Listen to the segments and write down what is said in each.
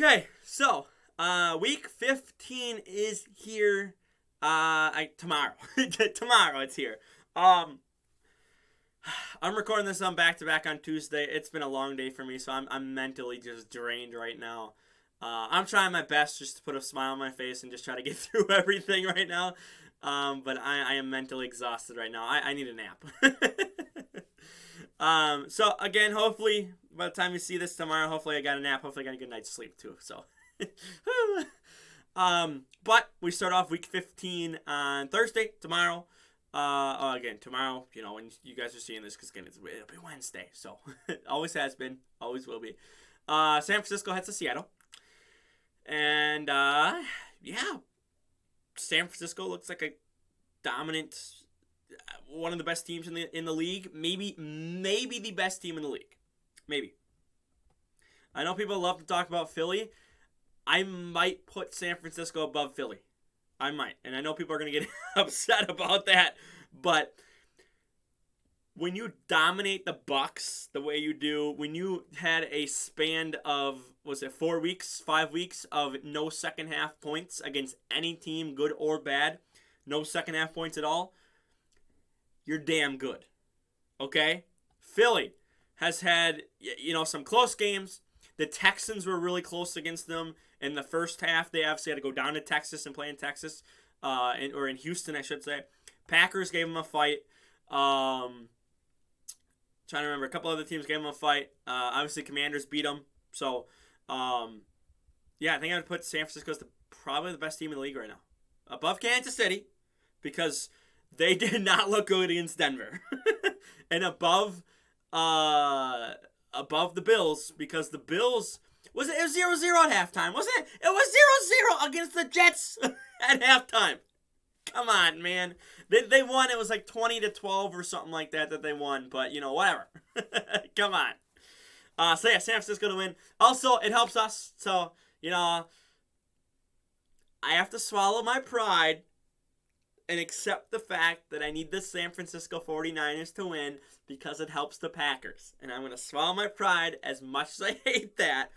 Okay, so week 15 is here. Tomorrow. Tomorrow it's here. I'm recording this on back to back on Tuesday. It's been a long day for me, so I'm mentally just drained right now. I'm trying my best just to put a smile on my face and just try to get through everything right now. But I am mentally exhausted right now. I need a nap. So again, hopefully by the time you see this tomorrow, hopefully I got a nap. Hopefully I got a good night's sleep too. So, but we start off week 15 on Thursday tomorrow. Again tomorrow, when you guys are seeing this, because again it'll be Wednesday. So always has been, always will be. San Francisco heads to Seattle, and yeah, San Francisco looks like a dominant. One of the best teams in the league, maybe the best team in the league, maybe. I know people love to talk about Philly. I might put San Francisco above Philly. I might, and I know people are gonna get upset about that, but when you dominate the Bucks the way you do, when you had a span of 5 weeks of no second half points against any team, good or bad, no second half points at all. You're damn good, okay? Philly has had, some close games. The Texans were really close against them in the first half. They obviously had to go down to Texas and play in Texas, or in Houston, I should say. Packers gave them a fight. Trying to remember, a couple other teams gave them a fight. Obviously, Commanders beat them. So, yeah, I think I would put San Francisco as probably the best team in the league right now, above Kansas City, because they did not look good against Denver. And above the Bills, because the Bills it was 0-0 at halftime, wasn't it? It was 0-0 against the Jets at halftime. Come on, man. They won. It was like 20-12 or something like that they won, but whatever. Come on. So yeah, San Francisco to win. Also, it helps us. So, I have to swallow my pride and accept the fact that I need the San Francisco 49ers to win because it helps the Packers. And I'm going to swallow my pride, as much as I hate that.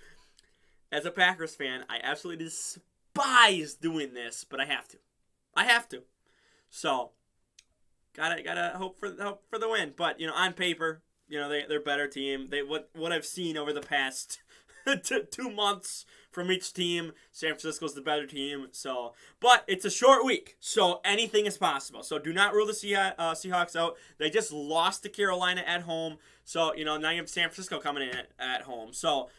As a Packers fan, I absolutely despise doing this, but I have to. So, gotta hope for the win. But, on paper, they're a better team. What I've seen over the past 2 months from each team, San Francisco's the better team. So, but it's a short week, so anything is possible. So do not rule the Seahawks out. They just lost to Carolina at home, so now you have San Francisco coming in at home. So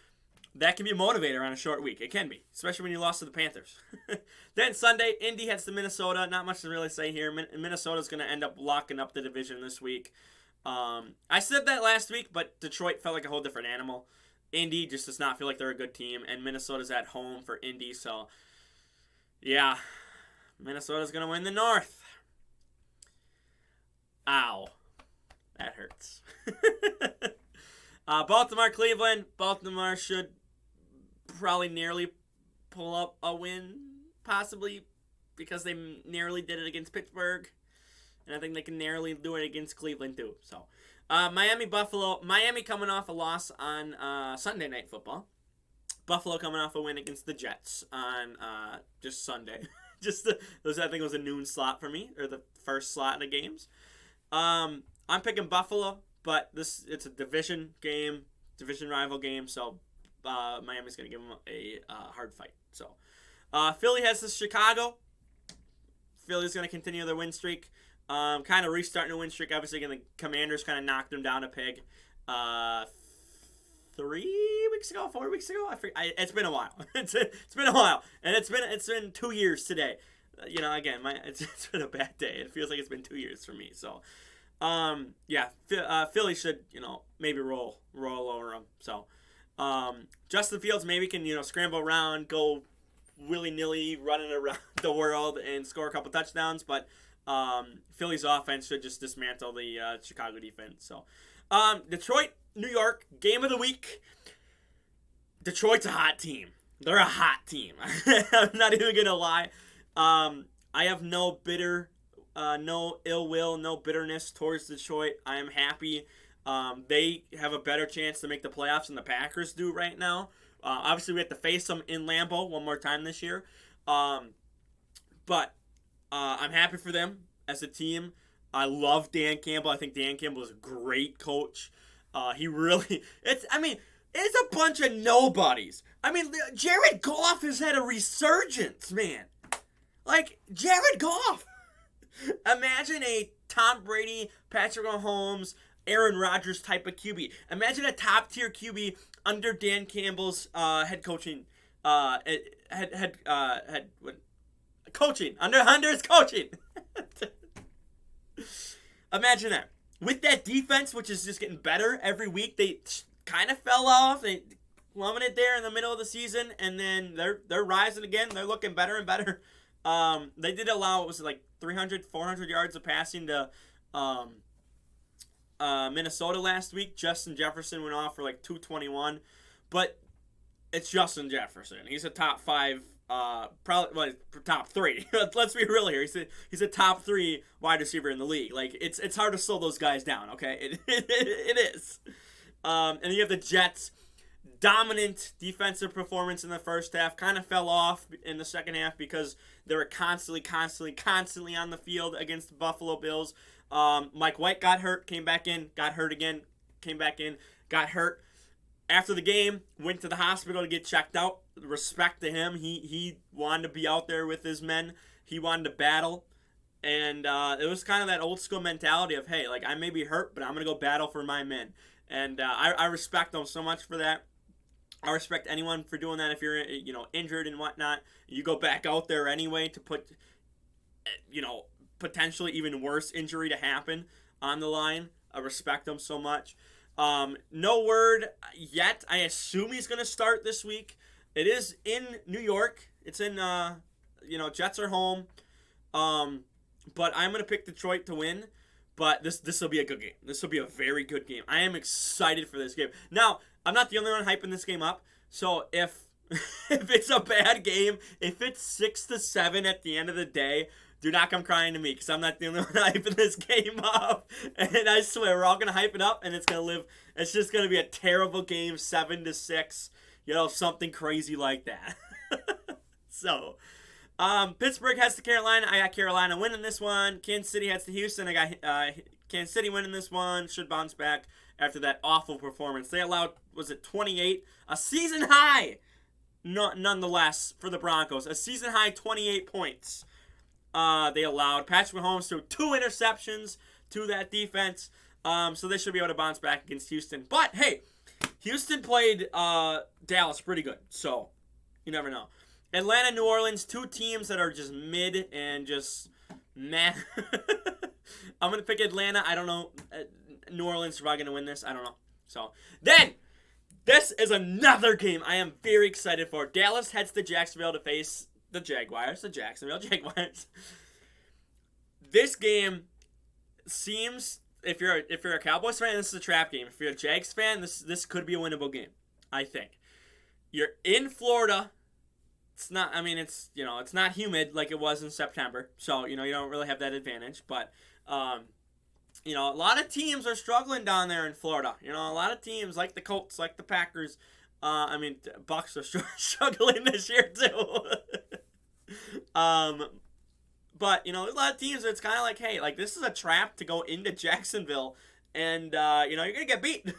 that can be a motivator on a short week. It can be, especially when you lost to the Panthers. Then Sunday, Indy heads to Minnesota. Not much to really say here. Minnesota's going to end up locking up the division this week. I said that last week, but Detroit felt like a whole different animal. Indy just does not feel like they're a good team, and Minnesota's at home for Indy, so yeah, Minnesota's going to win the North. Ow. That hurts. Baltimore, Cleveland. Baltimore should probably nearly pull up a win, possibly, because they narrowly did it against Pittsburgh, and I think they can narrowly do it against Cleveland too, so. Miami, Buffalo. Miami coming off a loss on Sunday Night Football. Buffalo coming off a win against the Jets on just Sunday. I think it was a noon slot for me, or the first slot of the games. I'm picking Buffalo, but it's a division rival game, so Miami's going to give them a hard fight. So, Philly has the Chicago. Philly's going to continue their win streak. Kind of restarting a win streak. Obviously, the Commanders kind of knocked them down a peg 3 weeks ago, 4 weeks ago. It's been a while. It's been a while, and it's been 2 years today. Again, it's been a bad day. It feels like it's been 2 years for me. So, yeah, Philly should maybe roll over them. So, Justin Fields maybe can scramble around, go willy-nilly running around the world and score a couple touchdowns, but Philly's offense should just dismantle the Chicago defense. So, Detroit, New York, game of the week. Detroit's a hot team. They're a hot team. I'm not even going to lie. I have no ill will, no bitterness towards Detroit. I am happy They have a better chance to make the playoffs than the Packers do right now. Obviously, we have to face them in Lambeau one more time this year. But I'm happy for them as a team. I love Dan Campbell. I think Dan Campbell is a great coach. He really, it's a bunch of nobodies. I mean, Jared Goff has had a resurgence, man. Like, Jared Goff. Imagine a Tom Brady, Patrick Mahomes, Aaron Rodgers type of QB. Imagine a top tier QB under Dan Campbell's head coaching, coaching under his coaching. Imagine that. With that defense, which is just getting better every week, they kind of fell off. They plummeted there in the middle of the season, and then they're rising again. They're looking better and better. They did allow, it was like 300, 400 yards of passing to Minnesota last week. Justin Jefferson went off for like 221, but it's Justin Jefferson. He's a top 5, top 3. Let's be real here. He's a top 3 wide receiver in the league. Like, it's hard to slow those guys down. Okay, it is. And you have the Jets. Dominant defensive performance in the first half. Kind of fell off in the second half because they were constantly on the field against the Buffalo Bills. Mike White got hurt, came back in, got hurt again, came back in, got hurt. After the game, went to the hospital to get checked out. Respect to him. He wanted to be out there with his men. He wanted to battle. And it was kind of that old school mentality of, hey, like, I may be hurt, but I'm going to go battle for my men. And I respect him so much for that. I respect anyone for doing that. If you're, injured and whatnot, you go back out there anyway to put, potentially even worse injury to happen on the line. I respect him so much. No word yet. I assume he's going to start this week. It is in New York. It's in, Jets are home. But I'm going to pick Detroit to win. But this will be a good game. This will be a very good game. I am excited for this game. Now, I'm not the only one hyping this game up. So if it's a bad game, if it's 6-7 at the end of the day, do not come crying to me because I'm not the only one hyping this game up. And I swear, we're all going to hype it up and it's just going to be a terrible game, 7-6, something crazy like that. So, Pittsburgh heads to Carolina. I got Carolina winning this one. Kansas City heads to Houston. I got Kansas City winning this one. Should bounce back after that awful performance. They allowed, 28? A season high, nonetheless, for the Broncos. A season high 28 points. They allowed. Patrick Mahomes threw 2 interceptions to that defense. So they should be able to bounce back against Houston. But, hey, Houston played Dallas pretty good. So, you never know. Atlanta, New Orleans, 2 teams that are just mid and just meh. I'm going to pick Atlanta. I don't know. New Orleans is probably going to win this. I don't know. So, then, this is another game I am very excited for. Dallas heads to Jacksonville to face the Jaguars. The Jacksonville Jaguars. This game seems, if you're a Cowboys fan, this is a trap game. If you're a Jags fan, this could be a winnable game, I think. You're in Florida. It's not, it's not humid like it was in September. So, you don't really have that advantage. But, a lot of teams are struggling down there in Florida. A lot of teams like the Colts, like the Packers. Bucks are struggling this year too. But, there's a lot of teams where it's kind of like, hey, like this is a trap to go into Jacksonville. And, you're going to get beat.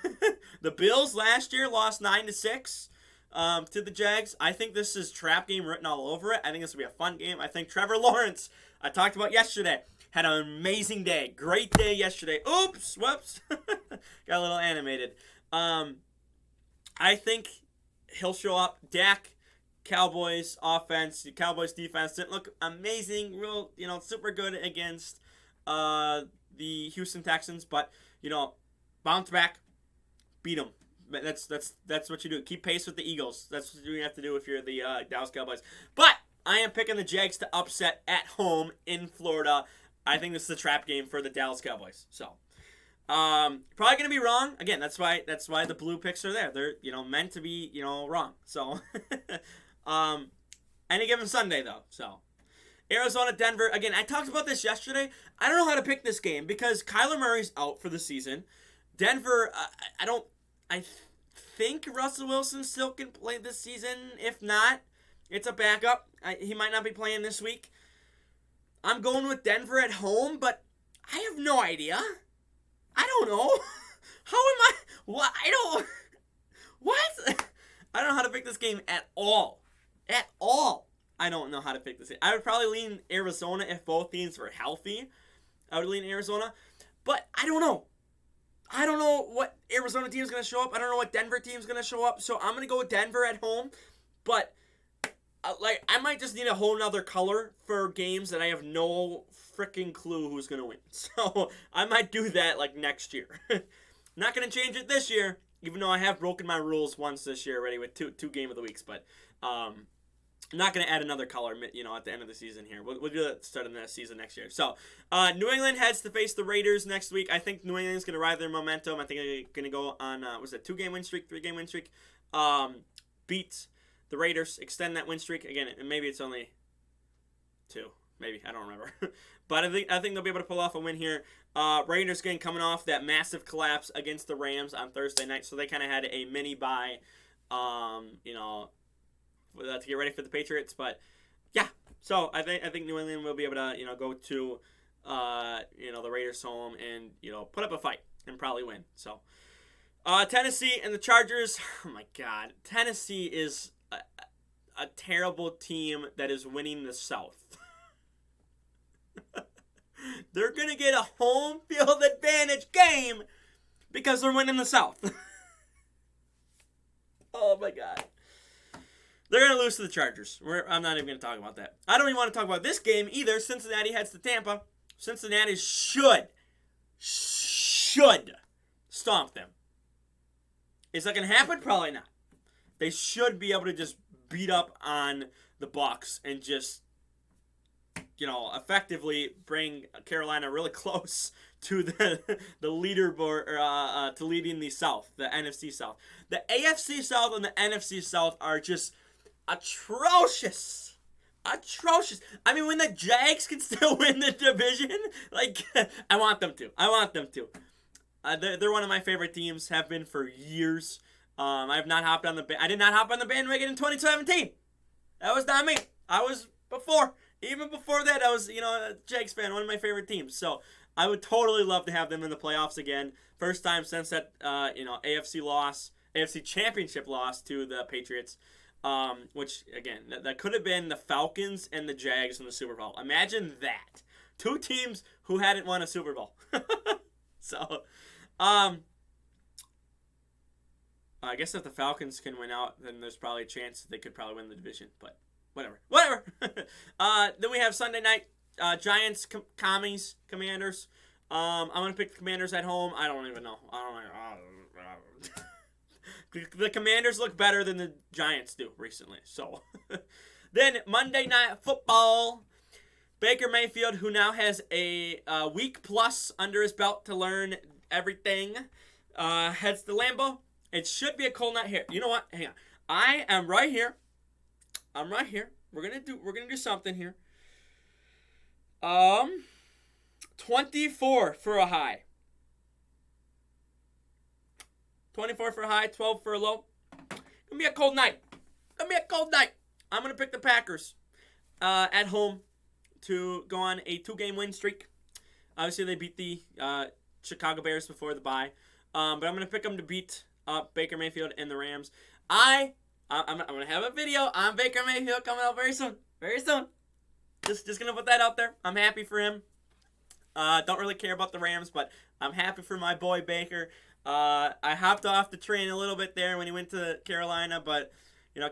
The Bills last year lost 9-6. To the Jags. I think this is trap game written all over it. I think this will be a fun game. I think Trevor Lawrence, I talked about yesterday, had an amazing day. Great day yesterday. Oops, whoops. Got a little animated. I think he'll show up. Dak, Cowboys offense, Cowboys defense didn't look amazing, real, super good against the Houston Texans, but, bounce back, beat them. That's what you do. Keep pace with the Eagles. That's what you have to do if you're the Dallas Cowboys. But I am picking the Jags to upset at home in Florida. I think this is a trap game for the Dallas Cowboys. So, probably gonna be wrong. Again, that's why the blue picks are there. They're meant to be wrong. So, any given Sunday though. So, Arizona, Denver. Again, I talked about this yesterday. I don't know how to pick this game because Kyler Murray's out for the season. Denver, I think Russell Wilson still can play this season. If not, it's a backup. He might not be playing this week. I'm going with Denver at home, but I have no idea. I don't know. How am I? What? I don't. What? I don't know how to pick this game at all. At all. I don't know how to pick this game. I would probably lean Arizona if both teams were healthy. I would lean Arizona. But I don't know. I don't know what Arizona team is going to show up. I don't know what Denver team is going to show up. So I'm going to go with Denver at home. But, I might just need a whole nother color for games that I have no freaking clue who's going to win. So I might do that, next year. Not going to change it this year, even though I have broken my rules once this year already with two game of the weeks. But I'm not going to add another color, at the end of the season here. We'll do that starting the season next year. So, New England heads to face the Raiders next week. I think New England's going to ride their momentum. I think they're going to go on, 2-game win streak, 3-game win streak. Beat the Raiders, extend that win streak. Again, maybe it's only 2. Maybe. I don't remember. But I think they'll be able to pull off a win here. Raiders coming off that massive collapse against the Rams on Thursday night. So they kind of had a mini bye, to get ready for the Patriots. But yeah, so I think New England will be able to go to the Raiders home and put up a fight and probably win. So Tennessee and the Chargers. Oh my God, Tennessee is a terrible team that is winning the South. They're gonna get a home field advantage game because they're winning the South. Oh my God. They're going to lose to the Chargers. I'm not even going to talk about that. I don't even want to talk about this game either. Cincinnati heads to Tampa. Cincinnati should stomp them. Is that going to happen? Probably not. They should be able to just beat up on the Bucs and just, effectively bring Carolina really close to the leaderboard, to leading the South, the NFC South. The AFC South and the NFC South are just atrocious. I mean, when the Jags can still win the division, I want them to. They're one of my favorite teams, have been for years. I did not hop on the bandwagon in 2017. That was not me. I was before. Even before that, I was, a Jags fan, one of my favorite teams. So I would totally love to have them in the playoffs again. First time since that, AFC Championship loss to the Patriots. Which, again, that could have been the Falcons and the Jags in the Super Bowl. Imagine that. 2 teams who hadn't won a Super Bowl. So, I guess if the Falcons can win out, then there's probably a chance that they could probably win the division. But whatever. Then we have Sunday night, Giants, Commanders. I'm going to pick the Commanders at home. I don't even know. The Commanders look better than the Giants do recently. So, then Monday Night Football. Baker Mayfield, who now has a week plus under his belt to learn everything, heads to Lambeau. It should be a cold night here. You know what? Hang on. I am right here. I'm right here. We're gonna do something here. 24 for a high. 24 for a high, 12 for a low. Gonna be a cold night. I'm gonna pick the Packers at home to go on a 2-game win streak. Obviously, they beat the Chicago Bears before the bye. But I'm going to pick them to beat Baker Mayfield and the Rams. I'm going to have a video on Baker Mayfield coming out very soon. Very soon. Just going to put that out there. I'm happy for him. Don't really care about the Rams, but I'm happy for my boy Baker. I hopped off the train a little bit there when he went to Carolina, but,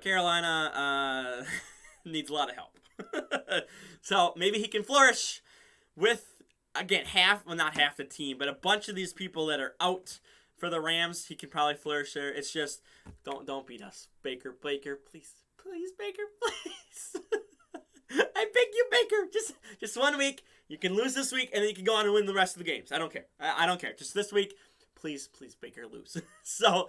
Carolina needs a lot of help. So maybe he can flourish with, again, not half the team, but a bunch of these people that are out for the Rams. He can probably flourish there. It's just, don't beat us. Baker, please, Baker, please. I beg you, Baker, just 1 week. You can lose this week, and then you can go on and win the rest of the games. I don't care. I don't care. Just this week, please, Baker, lose. So,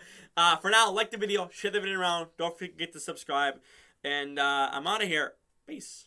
for now, like the video, share the video around. Don't forget to subscribe. And I'm out of here. Peace.